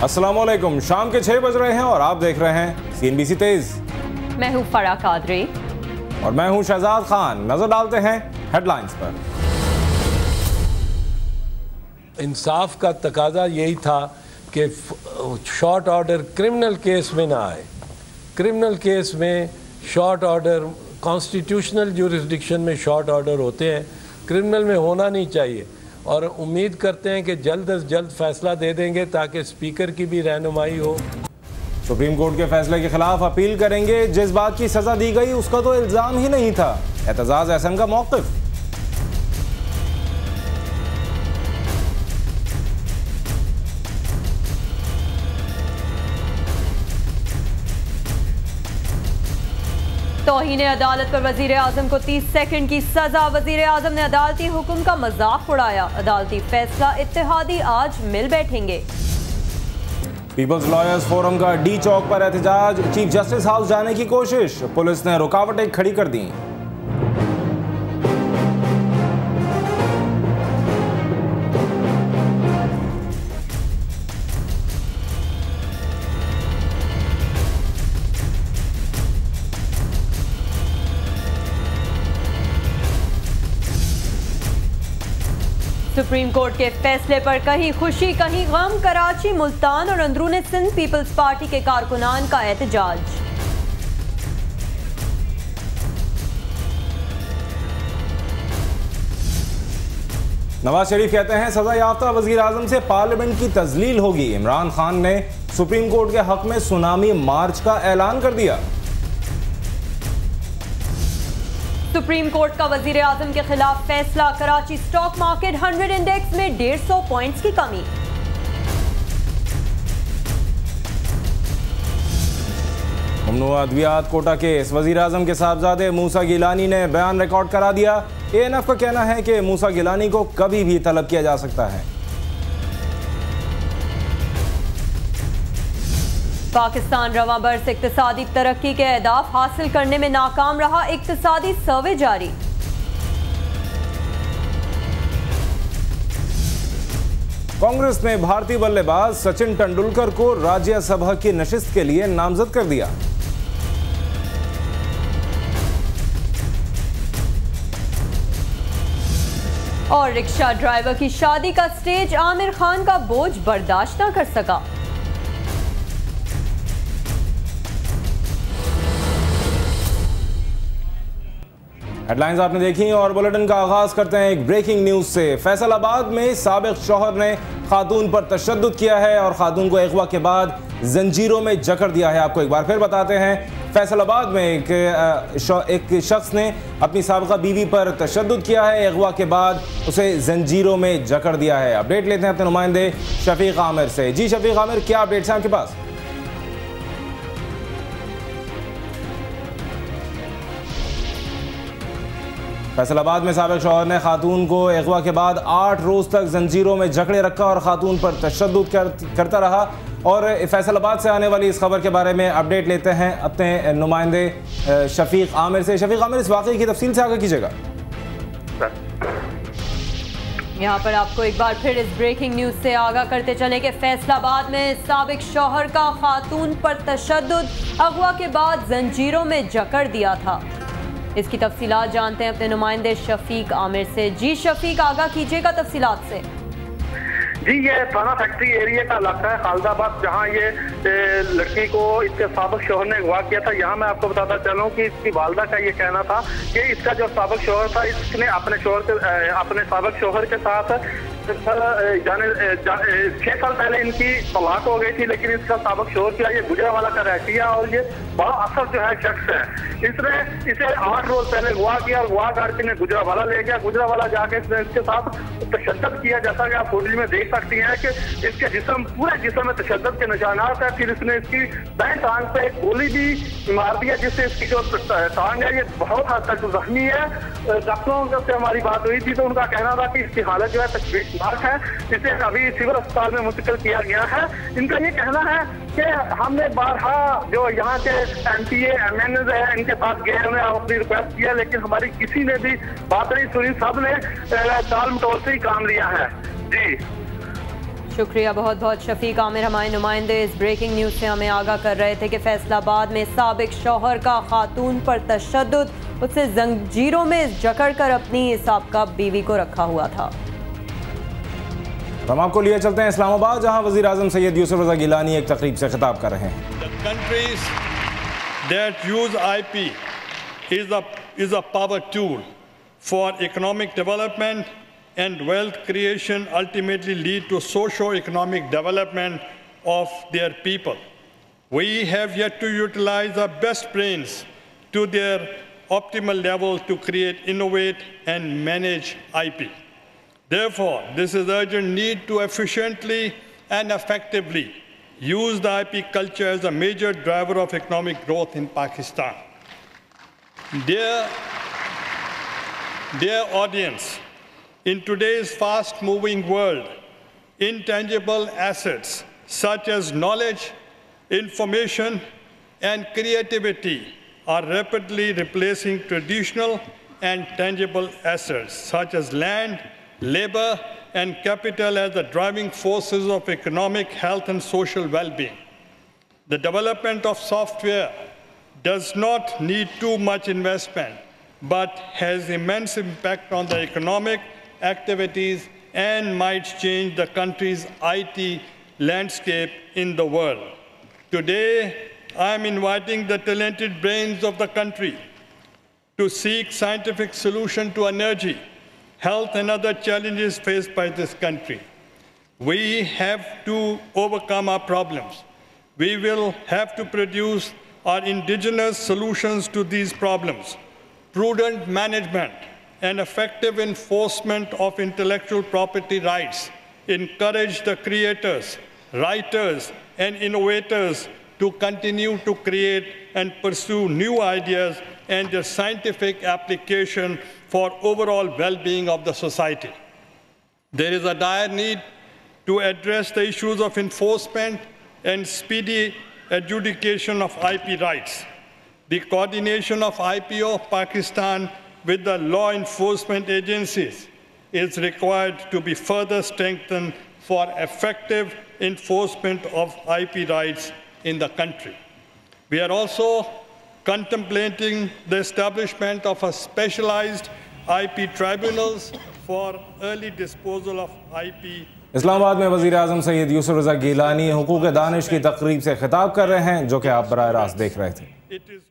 अस्सलामुअलैकुम। शाम के 6 बज रहे हैं और आप देख रहे हैं CNBC तेज। मैं हूं फरा कादरी और मैं हूं शहजाद खान। नजर डालते हैं हेडलाइंस पर। इंसाफ का तकाजा यही था कि शॉर्ट ऑर्डर क्रिमिनल केस में ना आए। क्रिमिनल केस में शॉर्ट ऑर्डर कॉन्स्टिट्यूशनल ज्यूरिसडिक्शन में शॉर्ट ऑर्डर होते हैं, क्रिमिनल में होना नहीं चाहिए। और उम्मीद करते हैं कि जल्द अज जल्द फैसला दे देंगे ताकि स्पीकर की भी रहनुमाई हो। सुप्रीम कोर्ट के फैसले के खिलाफ अपील करेंगे। जिस बात की सजा दी गई उसका तो इल्जाम ही नहीं था। एतजाज एहसन का मौक़िफ़। तौहीन अदालत पर वजीर आजम को 30 सेकंड की सजा। वजीर आजम ने अदालती हुक्म का मजाक उड़ाया। अदालती फैसला इत्तेहादी आज मिल बैठेंगे। पीपल्स लॉयर्स फोरम का डी चौक पर एहतजाज। चीफ जस्टिस हाउस जाने की कोशिश, पुलिस ने रुकावटें खड़ी कर दी। सुप्रीम कोर्ट के फैसले पर कहीं खुशी कहीं गम। कराची, मुल्तान और अंदरूनी सिंध पीपल्स पार्टी के कारकुनान का एहतजाज। नवाज शरीफ कहते हैं सजा याफ्ता वजीर आजम से पार्लियामेंट की तजलील होगी। इमरान खान ने सुप्रीम कोर्ट के हक में सुनामी मार्च का ऐलान कर दिया। सुप्रीम कोर्ट का वजीर आजम के खिलाफ फैसला। कराची स्टॉक मार्केट 100 इंडेक्स में 150 पॉइंट्स की कमी। ममनुआ अद्वियात कोटा केस। वजीर आजम के साहबजादे मूसा गिलानी ने बयान रिकॉर्ड करा दिया। ANF का कहना है कि मूसा गिलानी को कभी भी तलब किया जा सकता है। पाकिस्तान रवां बरस इक्तिसादी तरक्की के अहदाफ हासिल करने में नाकाम रहा। इक्तिसादी सर्वे जारी। कांग्रेस ने भारतीय बल्लेबाज सचिन तेंदुलकर को राज्यसभा की नशिस्त के लिए नामजद कर दिया। और रिक्शा ड्राइवर की शादी का स्टेज। आमिर खान का बोझ बर्दाश्त न कर सका। हेडलाइंस आपने देखी और बुलेटिन का आगाज करते हैं एक ब्रेकिंग न्यूज से। फैसलाबाद में साबिक शौहर ने खातून पर तशद्दुद किया है और खातून को अगवा के बाद जंजीरों में जकड़ दिया है। आपको एक बार फिर बताते हैं, फैसलाबाद में एक शख्स ने अपनी साबिका बीवी पर तशद्दुद किया है। अगवा के बाद उसे जंजीरों में जकड़ दिया है। अपडेट लेते हैं अपने नुमाइंदे शफीक आमिर से। जी शफीक आमिर, क्या अपडेट्स हैं आपके पास? फैसलाबाद में साबिक शौहर ने खातून को अगवा के बाद 8 रोज तक जंजीरों में जकड़े रखा और खातून पर तशद्दुद करता रहा। और फैसलाबाद से आने वाली इस खबर के बारे में अपडेट लेते हैं अपने नुमाइंदे शफीक आमिर से। शफीक आमिर, इस वाक़े की तफसील से आगे कीजिएगा। यहाँ पर आपको एक बार फिर इस ब्रेकिंग न्यूज से आगाह करते चले कि फैसलाबाद में साबिक शौहर का खातून पर तशद्दुद, अगवा के बाद जंजीरों में जकड़ दिया था। इसकी तफसीलात जानते हैं अपने नुमाइंदे शफीक आमिर से। जी शफीक, आगाह कीजिएगा तफसीलात से। जी, ये थाना फैक्ट्री एरिया का इलाका है खालिदाबाद, जहां ये लड़की को इसके साबिक शौहर ने अगवा किया था। यहाँ मैं आपको बताता चलूं कि इसकी वालदा का ये कहना था कि इसका जो साबिक शौहर था, इसने अपने साबिक शौहर के साथ 6 साल पहले इनकी तलाक हो गई थी, लेकिन इसका साबिक शौहर किया ये गुजरावाला का रहतिया और ये बड़ा असर जो है शख्स है। इसने इसे 8 रोज पहले अगवा किया और अगवा करके ने गुजरावाला ले गया। गुजरावाला जाके इसने इसके साथ तशद्दुद किया, जैसा कि आप फुटेज में देख सकती हैं कि इसके पूरे जिस्म में तशद्दुद के निशानात है। फिर इसने इसकी दाएं टांग पे एक गोली भी मार दिया, जिससे इसकी जो टांग है ये बहुत हद तक जख्मी है। डॉक्टरों से हमारी बात हुई थी तो उनका कहना था कि इसकी हालत जो है तशवीशनाक है। इसे अभी सिविल अस्पताल में मुंतकिल किया गया है। इनका ये कहना है कि हमने बारहा जो यहाँ के MPA MNA है इनके पास गए, हमने अपनी रिक्वेस्ट किया, लेकिन हमारी किसी ने भी बात नहीं सुनी। सब ने टाल मटोल से ही काम लिया है। जी शुक्रिया बहुत बहुत शफीक आमिर। हमारे नुमाइंदे इस ब्रेकिंग न्यूज़ से हमें आगाह कर रहे थे कि फैसलाबाद में साबिक शौहर का खातून पर तशद्दुद, उससे जंजीरों में जकड़ कर अपनी साबका बीवी को रखा हुआ था। हम आपको लिए चलते हैं इस्लामाबाद, जहां वज़ीर आज़म सैयद यूसुफ रज़ा गिलानी एक तकरीब से खिताब कर रहे हैं। Countries that use IP is a power tool for economic development and wealth creation, ultimately lead to socio-economic development of their people. We have yet to utilize our best brains to their optimal level to create, innovate, and manage IP. Therefore, this is urgent need to efficiently and effectively use the IP culture as a major driver of economic growth in Pakistan. Dear audience, in today's fast-moving world, intangible assets such as knowledge, information, and creativity are rapidly replacing traditional and tangible assets such as land, labor, and capital as the driving forces of economic health and social well-being. The development of software does not need too much investment, but has immense impact on the economic activities and might change the country's IT landscape in the world. Today, I am inviting the talented brains of the country to seek scientific solutions to energy, health, and other challenges faced by this country. We have to overcome our problems. We will have to produce our indigenous solutions to these problems. Prudent management and effective enforcement of intellectual property rights encourage the creators, writers, and innovators to continue to create and pursue new ideas and their scientific application for overall well-being of the society. There is a dire need to address the issues of enforcement and speedy adjudication of IP rights. The coordination of IPO of Pakistan with the law enforcement agencies is required to be further strengthened for effective enforcement of IP rights in the country. We are also contemplating the establishment of a specialized IP tribunals for early disposal of IP. Islamabad में वज़ीर आज़म सैयद यूसुफ रज़ा गिलानी हुकूक़ दानिश की तकरीब से खिताब कर रहे हैं, जो कि आप बराह रास्त देख रहे थे।